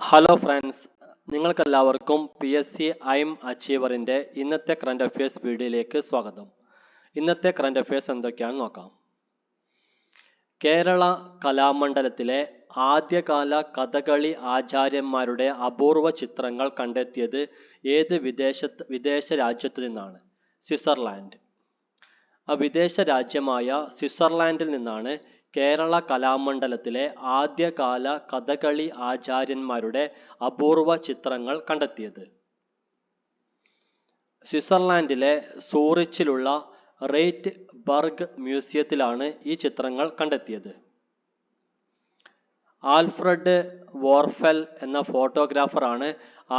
Hello friends, നിങ്ങൾക്കെല്ലാവർക്കും PSC ഐം അച്ചീവറിൻ്റെ ഇന്നത്തെ current affairs വീഡിയോയിലേക്ക് സ്വാഗതം. ഇന്നത്തെ കറണ്ട് അഫയേഴ്സ് എന്തൊക്കെയാണെന്ന് നോക്കാം. കേരള കലാമണ്ഡലത്തിലെ ആദ്യകാല കഥകളി ആചാര്യന്മാരുടെ അപൂർവ ചിത്രങ്ങൾ കണ്ടെത്തിയത് ഏത് വിദേശ രാജ്യത്തു നിന്നാണ്? സ്വിറ്റ്സർലാൻഡ്. വിദേശ രാജ്യമായ സ്വിറ്റ്സർലാൻഡിൽ നിന്നാണ് കേരള കലാമണ്ഡലത്തിലെ ആദ്യകാല കഥകളി ആചാര്യന്മാരുടെ അപൂർവ ചിത്രങ്ങൾ കണ്ടെത്തിയത്. സ്വിറ്റ്സർലാൻഡിലെ സൂറിച്ചിലുള്ള റെയ്റ്റ് ബർഗ് മ്യൂസിയത്തിലാണ് ഈ ചിത്രങ്ങൾ കണ്ടെത്തിയത്. ആൽഫ്രഡ് വോർഫെൽ എന്ന ഫോട്ടോഗ്രാഫറാണ്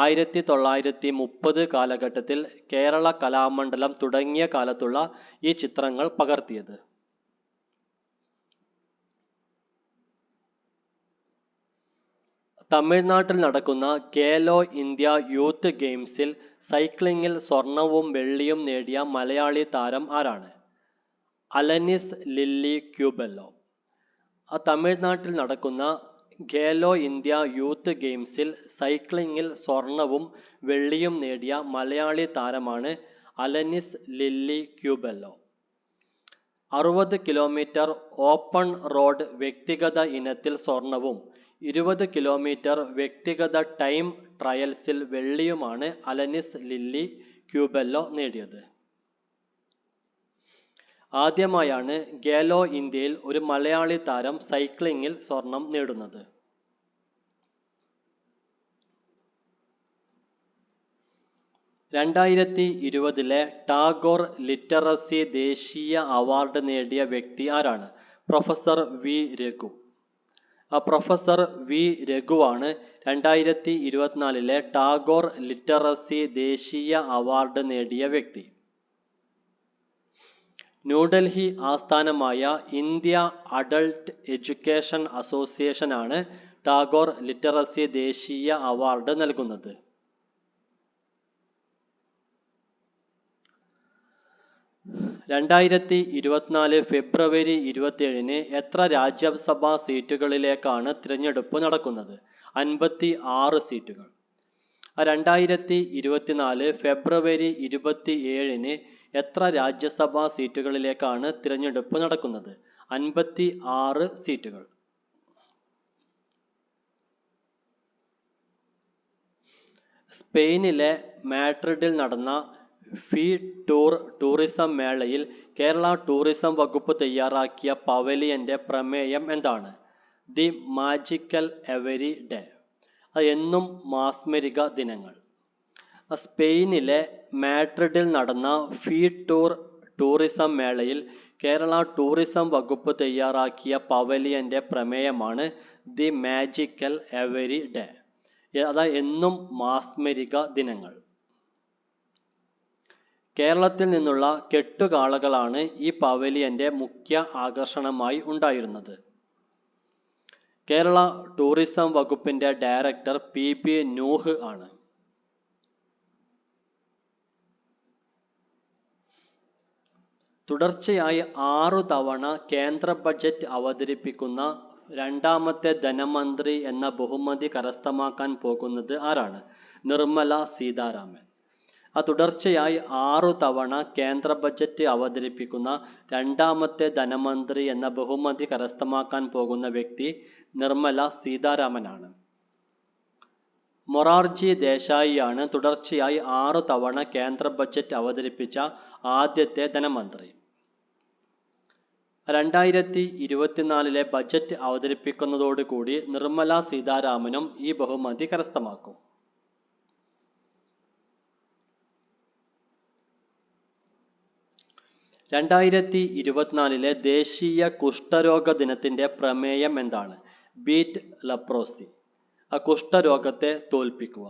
1930 കാലഘട്ടത്തിൽ കേരള കലാമണ്ഡലം തുടങ്ങിയ കാലത്തുള്ള ഈ ചിത്രങ്ങൾ പകർത്തിയത്. തമിഴ്നാട്ടിൽ നടക്കുന്ന ഖേലോ ഇന്ത്യ യൂത്ത് ഗെയിംസിൽ സൈക്ലിങ്ങിൽ സ്വർണവും വെള്ളിയും നേടിയ മലയാളി താരം ആരാണ്? അലനിസ് ലില്ലി ക്യൂബെല്ലോ. തമിഴ്നാട്ടിൽ നടക്കുന്ന ഖേലോ ഇന്ത്യ യൂത്ത് ഗെയിംസിൽ സൈക്ലിങ്ങിൽ സ്വർണവും വെള്ളിയും നേടിയ മലയാളി താരമാണ് അലനിസ് ലില്ലി ക്യൂബെല്ലോ. 60 കിലോമീറ്റർ ഓപ്പൺ റോഡ് വ്യക്തിഗത ഇനത്തിൽ സ്വർണവും 20 കിലോമീറ്റർ വ്യക്തിഗത ടൈം ട്രയൽസിൽ വെള്ളിയുമാണ് അലനിസ് ലില്ലി ക്യൂബെല്ലോ നേടിയത്. ആദ്യമായാണ് ഖേലോ ഇന്ത്യയിൽ ഒരു മലയാളി താരം സൈക്ലിങ്ങിൽ സ്വർണം നേടുന്നത്. ലെ ടാഗോർ ലിറ്ററസി ദേശീയ അവാർഡ് നേടിയ വ്യക്തി ആരാണ്? Professor V Raghu. Professor V രഘുവാണ് 2024 ടാഗോർ ലിറ്ററസി ദേശീയ അവാർഡ് നേടിയ വ്യക്തി. ന്യൂഡൽഹി ആസ്ഥാനമായ ഇന്ത്യ അഡൾട്ട് എഡ്യൂക്കേഷൻ അസോസിയേഷൻ ആണ് ടാഗോർ ലിറ്ററസി ദേശീയ അവാർഡ് നൽകുന്നത്. 2024 ഫെബ്രുവരി 27 എത്ര രാജ്യസഭാ സീറ്റുകളിലേക്കാണ് തിരഞ്ഞെടുപ്പ് നടക്കുന്നത്? 56 സീറ്റുകൾ. 2024 ഫെബ്രുവരി 27 എത്ര രാജ്യസഭാ സീറ്റുകളിലേക്കാണ് തിരഞ്ഞെടുപ്പ് നടക്കുന്നത്? 56 സീറ്റുകൾ. സ്പെയിനിലെ മാഡ്രിഡിൽ നടന്ന ഫി ടൂർ ടൂറിസം മേളയിൽ കേരള ടൂറിസം വകുപ്പ് തയ്യാറാക്കിയ പവലിയന്റെ പ്രമേയം എന്താണ്? The magical every day. എന്നും മാസ്മരിക ദിനങ്ങൾ. സ്പെയിനിലെ മാഡ്രിഡിൽ നടന്ന ഫി ടൂർ ടൂറിസം മേളയിൽ കേരള ടൂറിസം വകുപ്പ് തയ്യാറാക്കിയ പവലിയന്റെ പ്രമേയമാണ് ദി മാജിക്കൽ എവരി ഡേ. എന്നും മാസ്മരിക ദിനങ്ങൾ. കേരളത്തിൽ നിന്നുള്ള കെട്ടുകാളകളാണ് ഈ പവലിയന്റെ മുഖ്യ ആകർഷണമായി ഉണ്ടായിരുന്നത്. കേരള ടൂറിസം വകുപ്പിന്റെ ഡയറക്ടർ PB നൂഹ് ആണ്. തുടർച്ചയായി 6 തവണ കേന്ദ്ര ബജറ്റ് അവതരിപ്പിക്കുന്ന രണ്ടാമത്തെ ധനമന്ത്രി എന്ന ബഹുമതി കരസ്ഥമാക്കാൻ പോകുന്നത് ആരാണ്? നിർമ്മല സീതാരാമൻ. തുടർച്ചയായി 6 തവണ കേന്ദ്ര ബജറ്റ് അവതരിപ്പിക്കുന്ന രണ്ടാമത്തെ ധനമന്ത്രി എന്ന ബഹുമതി കരസ്ഥമാക്കാൻ പോകുന്ന വ്യക്തി നിർമ്മല സീതാരാമനാണ്. മൊറാർജി ദേശായിയാണ് തുടർച്ചയായി 6 തവണ കേന്ദ്ര ബജറ്റ് അവതരിപ്പിച്ച ആദ്യത്തെ ധനമന്ത്രി. 2024 ബജറ്റ് അവതരിപ്പിക്കുന്നതോടുകൂടി നിർമ്മല സീതാരാമനും ഈ ബഹുമതി കരസ്ഥമാക്കും. ദേശീയ കുഷ്ഠരോഗ ദിനത്തിന്റെ പ്രമേയം എന്താണ്? Beat leprosy. കുഷ്ഠരോഗത്തെ തോൽപ്പിക്കുക.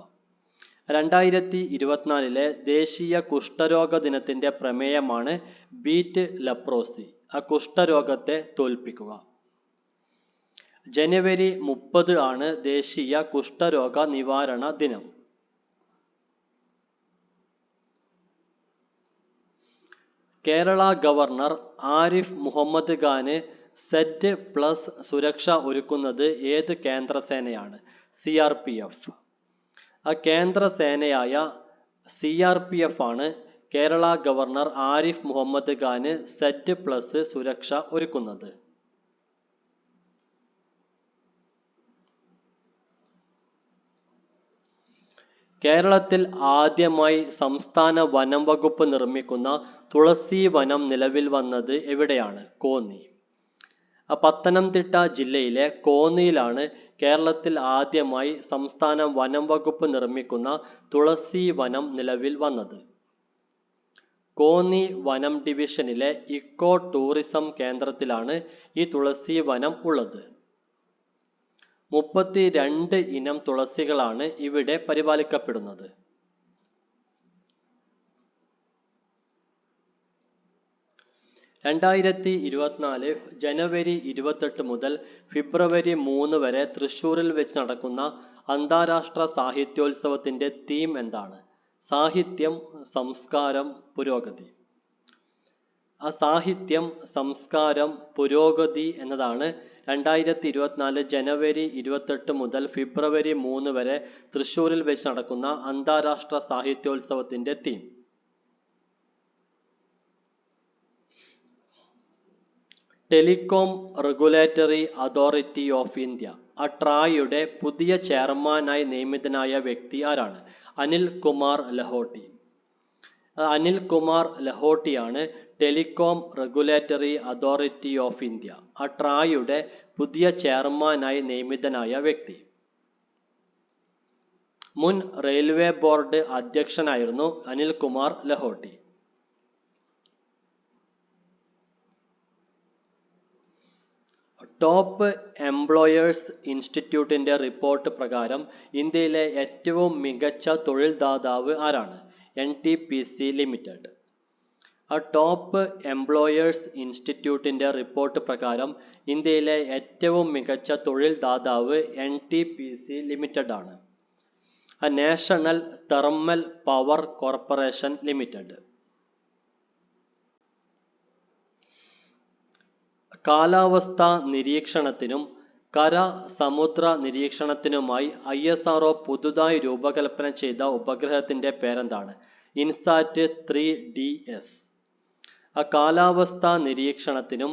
2024 ദേശീയ കുഷ്ഠരോഗ ദിനത്തിന്റെ പ്രമേയമാണ് ബീറ്റ് ലെപ്രോസി. കുഷ്ഠരോഗത്തെ തോൽപ്പിക്കുക. ജനുവരി 30 ആണ് ദേശീയ കുഷ്ഠരോഗ നിവാരണ ദിനം. Kerala governor Arif Mohammed Khan Z plus സുരക്ഷ ഒരുക്കുന്നത് ഏത് കേന്ദ്രസേനയാണ്? CRPF. ആ കേന്ദ്രസേനയായ CRPF ആണ് Kerala governor Arif Mohammed Khan Z plus സുരക്ഷ ഒരുക്കുന്നത്. കേരളത്തിൽ ആദ്യമായി സംസ്ഥാന വനം വകുപ്പ് നിർമ്മിക്കുന്ന തുളസി വനം നിലവിൽ വന്നത് എവിടെയാണ്? കോന്നി. പത്തനംതിട്ട ജില്ലയിലെ കോന്നിയിലാണ് കേരളത്തിൽ ആദ്യമായി സംസ്ഥാന വനം വകുപ്പ് നിർമ്മിക്കുന്ന തുളസി വനം നിലവിൽ വന്നത്. കോന്നി വനം ഡിവിഷനിലെ ഇക്കോ ടൂറിസം കേന്ദ്രത്തിലാണ് ഈ തുളസി വനം ഉള്ളത്. 32 ഇനം തുളസികളാണ് ഇവിടെ പരിപാലിക്കപ്പെടുന്നത്. ജനുവരി 28 മുതൽ ഫെബ്രുവരി 3 വരെ തൃശ്ശൂരിൽ വെച്ച് നടക്കുന്ന അന്താരാഷ്ട്ര സാഹിത്യോത്സവത്തിന്റെ തീം എന്താണ്? സാഹിത്യം, സംസ്കാരം, പുരോഗതി. സാഹിത്യം, സംസ്കാരം, പുരോഗതി എന്നതാണ് 2024 ജനുവരി 28 മുതൽ ഫെബ്രുവരി 3 വരെ തൃശ്ശൂരിൽ വെച്ച് നടക്കുന്ന അന്താരാഷ്ട്ര സാഹിത്യോത്സവത്തിന്റെ തീം. Telecom regulatory authority of India ട്രായുടെ പുതിയ ചെയർമാനായി നിയമിതനായ വ്യക്തി ആരാണ്? അനിൽ കുമാർ ലഹോട്ടി. അനിൽ കുമാർ ലഹോട്ടിയാണ് telecom regulatory authority of India ട്രായുടെ പുതിയ ചെയർമാനായി നിയമിതനായ വ്യക്തി. മുൻ റെയിൽവേ ബോർഡ് അധ്യക്ഷനായിരുന്നു അനിൽ കുമാർ ലഹോട്ടി. ടോപ്പ് എംപ്ലോയേഴ്സ് ഇൻസ്റ്റിറ്റ്യൂട്ടിന്റെ റിപ്പോർട്ട് പ്രകാരം ഇന്ത്യയിലെ ഏറ്റവും മികച്ച തൊഴിൽദാതാവ് ആരാണ്? NTPC limited. ടോപ്പ് എംപ്ലോയേഴ്സ് ഇൻസ്റ്റിറ്റ്യൂട്ടിന്റെ റിപ്പോർട്ട് പ്രകാരം ഇന്ത്യയിലെ ഏറ്റവും മികച്ച തൊഴിൽദാതാവ് NTPC ലിമിറ്റഡ് ആണ്. National thermal power corporation limited. കാലാവസ്ഥാ നിരീക്ഷണത്തിനും കര സമുദ്ര നിരീക്ഷണത്തിനുമായി ISRO പുതുതായി രൂപകൽപ്പന ചെയ്ത ഉപഗ്രഹത്തിന്റെ പേരെന്താണ്? ഇൻസാറ്റ് 3DS. കാലാവസ്ഥാ നിരീക്ഷണത്തിനും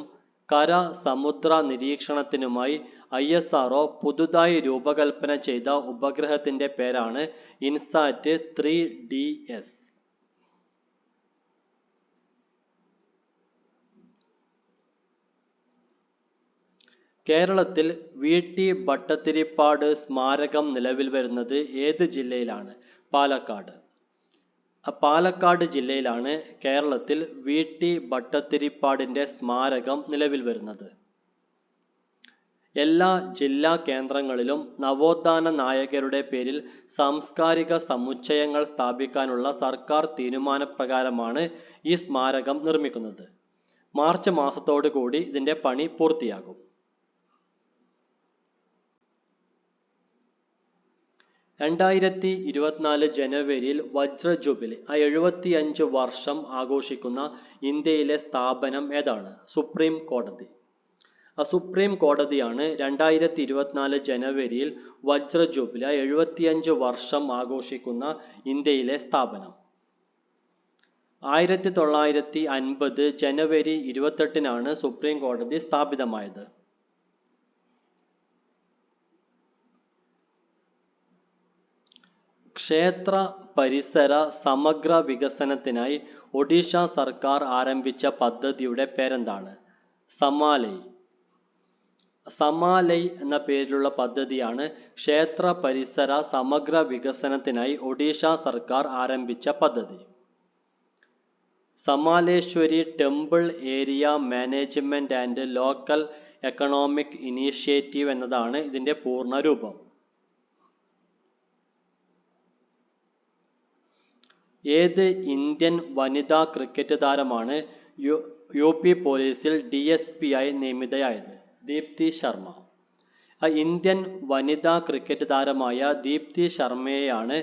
കര സമുദ്ര നിരീക്ഷണത്തിനുമായി ISRO പുതുതായി രൂപകൽപ്പന ചെയ്ത ഉപഗ്രഹത്തിന്റെ പേരാണ് ഇൻസാറ്റ് 3DS. കേരളത്തിൽ VT ഭട്ടതിരിപ്പാട് സ്മാരകം നിലവിൽ വരുന്നത് ഏത് ജില്ലയിലാണ്? പാലക്കാട്. പാലക്കാട് ജില്ലയിലാണ് കേരളത്തിൽ VT ഭട്ടതിരിപ്പാടിന്റെ സ്മാരകം നിലവിൽ വരുന്നത്. എല്ലാ ജില്ലാ കേന്ദ്രങ്ങളിലും നവോത്ഥാന നായകരുടെ പേരിൽ സാംസ്കാരിക സമുച്ചയങ്ങൾ സ്ഥാപിക്കാനുള്ള സർക്കാർ തീരുമാനപ്രകാരമാണ് ഈ സ്മാരകം നിർമ്മിക്കുന്നത്. മാർച്ച് മാസത്തോടു കൂടി ഇതിന്റെ പണി പൂർത്തിയാകും. 2024 ജനുവരിയിൽ വജ്ര ജൂബിലി 75 വർഷം ആഘോഷിക്കുന്ന ഇന്ത്യയിലെ സ്ഥാപനം ഏതാണ്? സുപ്രീം കോടതി. സുപ്രീം കോടതിയാണ് 2024 ജനുവരിയിൽ വജ്ര ജൂബിലി 75 വർഷം ആഘോഷിക്കുന്ന ഇന്ത്യയിലെ സ്ഥാപനം. 1950 ജനുവരി 28 സുപ്രീം കോടതി സ്ഥാപിതമായത്. ക്ഷേത്ര പരിസര സമഗ്ര വികസനത്തിനായി ഒഡീഷ സർക്കാർ ആരംഭിച്ച പദ്ധതിയുടെ പേരെന്താണ്? സമാലൈ. സമാലൈ എന്ന പേരിലുള്ള പദ്ധതിയാണ് ക്ഷേത്ര പരിസര സമഗ്ര വികസനത്തിനായി ഒഡീഷ സർക്കാർ ആരംഭിച്ച പദ്ധതി. Samaleswari temple area management and local economic initiative എന്നതാണ് ഇതിന്റെ പൂർണ്ണ രൂപം. ഏത് ഇന്ത്യൻ വനിതാ ക്രിക്കറ്റ് താരമാണ് UP പോലീസിൽ DSP ആയി നിയമിതയായത്? ദീപ്തി ശർമ്മ. ഇന്ത്യൻ വനിതാ ക്രിക്കറ്റ് താരമായ ദീപ്തി ശർമ്മയെയാണ്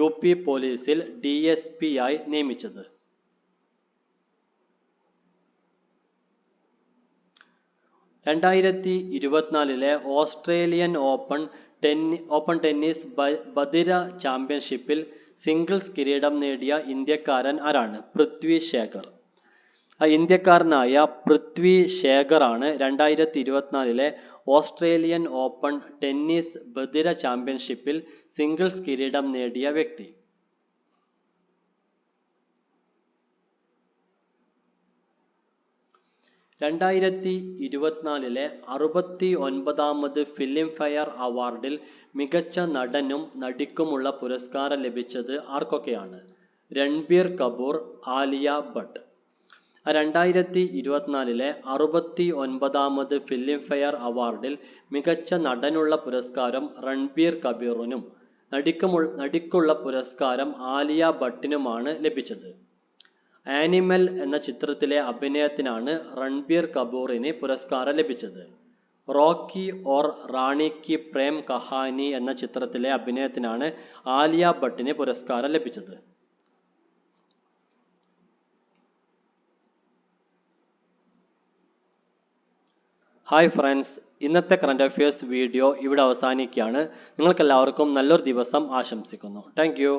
UP പോലീസിൽ DSP ആയി നിയമിച്ചത്. 2024 ഓസ്ട്രേലിയൻ ഓപ്പൺ ടെന്നീസ് ബദിര ചാമ്പ്യൻഷിപ്പിൽ സിംഗിൾസ് കിരീടം നേടിയ ഇന്ത്യക്കാരൻ ആരാണ്? പൃഥ്വി ശേഖർ. ഇന്ത്യക്കാരനായ പൃഥ്വി ശേഖറാണ് 2024 ഓസ്ട്രേലിയൻ ഓപ്പൺ ടെന്നീസ് ബദിര ചാമ്പ്യൻഷിപ്പിൽ സിംഗിൾസ് കിരീടം നേടിയ വ്യക്തി. 2024 69ാമത് ഫിലിം ഫെയർ അവാർഡിൽ മികച്ച നടനും നടിക്കുമുള്ള പുരസ്കാരം ലഭിച്ചത് ആർക്കൊക്കെയാണ്? രൺബീർ കപൂർ, ആലിയ ഭട്ട്. 2024 69ാമത് ഫിലിം ഫെയർ അവാർഡിൽ മികച്ച നടനുള്ള പുരസ്കാരം രൺബീർ കപൂറിനും നടിക്കുള്ള പുരസ്കാരം ആലിയ ഭട്ടിനുമാണ് ലഭിച്ചത്. ആനിമൽ എന്ന ചിത്രത്തിലെ അഭിനയത്തിനാണ് രൺബീർ കപൂറിന് പുരസ്കാരം ലഭിച്ചത്. റോക്കി ഓർ റാണി കി പ്രേം കഹാനി എന്ന ചിത്രത്തിലെ അഭിനയത്തിനാണ് ആലിയ ഭട്ടിന് പുരസ്കാരം ലഭിച്ചത്. ഹായ് ഫ്രണ്ട്സ്, ഇന്നത്തെ കറണ്ട് അഫയേഴ്സ് വീഡിയോ ഇവിടെ അവസാനിക്കുകയാണ്. നിങ്ങൾക്കെല്ലാവർക്കും നല്ലൊരു ദിവസം ആശംസിക്കുന്നു. Thank you.